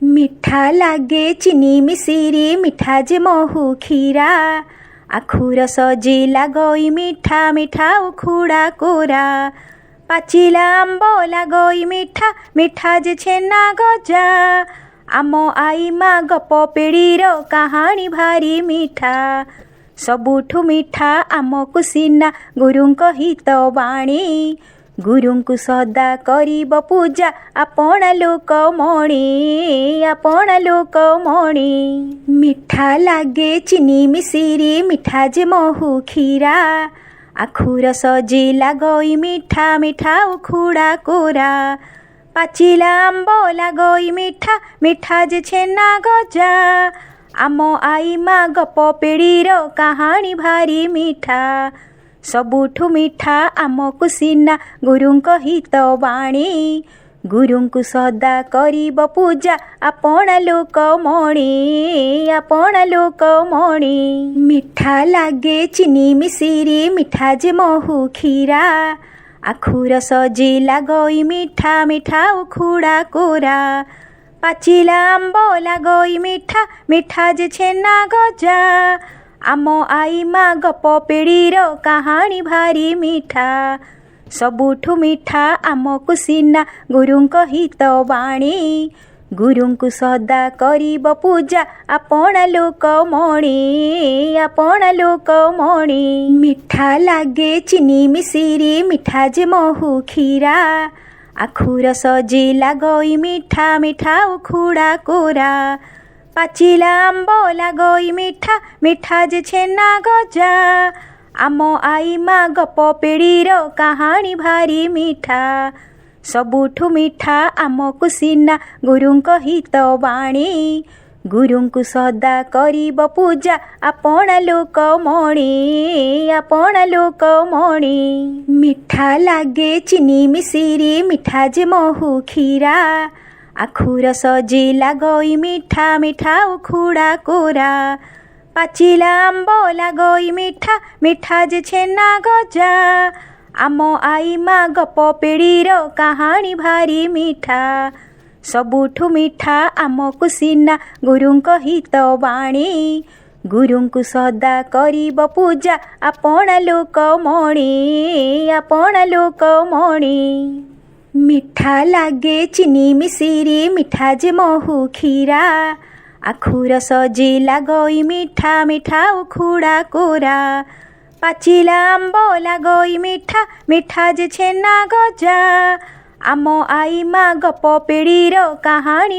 मिठा लागे चिनी मिसिरी मिठा जे महु खीरा आखु रस जिला गई मिठा मिठा उखुड़ा कोरा पाचिला आंब लागई मिठा मिठा जे छेना गजा आम आई मा गप पिढ़ीर कहानी भारी मिठा सबुठु मिठा आमकु सिना गुरुंक हित बाणी गुरुंकु सदा करिब पूजा आपणा लोक मणि मिठा लागे चिनी मिसिरी मिठा जे महु खीरा आखु रस जिला गई मिठा मिठा उखुड़ा कोरा पाचिला आंब लागई मिठा मिठा जे छेना गजा आम आई मा गप पिढ़ीर कहानी भारी मिठा सबुठु मिठा आमकु सिना गुरुंक हित बाणी गुरुंकु सदा करिब पूजा आपणा लोक मणि मिठा लागे चिनी मिसिरी मिठा जे महु खीरा आखु रस जिला गई मिठा मिठा उखुड़ा कोरा पाचिला आंब लागई मिठा मिठा जे छेना गजा आम आई मा गप पिढ़ीर कहानी भारी मिठा सबुठु मिठा आमकु सिना गुरुंक हित बाणी गुरुंकु सदा करिब पूजा आपणा लोक मणि मिठा लागे चिनी मिसिरी मिठा जे महु खीरा आखु रस जिला गई मिठा मिठा उखुड़ा कोरा पाचिला आंब लागई मिठा मिठा जे छेना गजा आम आई मा गप पिढ़ीर कहानी भारी मिठा सबुठु मिठा आमकु सिना गुरुंक हित बाणी गुरुंकु सदा करिब पूजा आपणा लोक मणि मिठा लागे चिनी मिसिरी मिठा जे महु खीरा आखु रस जिला गई मिठा मिठा उखुड़ा कोरा पाचिला आंब लागई मिठा मिठा जे छेना गजा आम आई मा गप पिढ़ीर कहानी भारी मिठा सबुठु मिठा आमकु सिना गुरुंक हित बाणी गुरुंकु सदा करिब पूजा आपणा लोक मणि मिठा लागे चिनी मिसिरी मिठा जे महु खीरा आखु रस जिला गई मिठा मिठा उखुड़ा कोरा पाचिला आंब लागई मिठा मिठा जे छेना गजा आम आई मा गप पिढ़ीर कहानी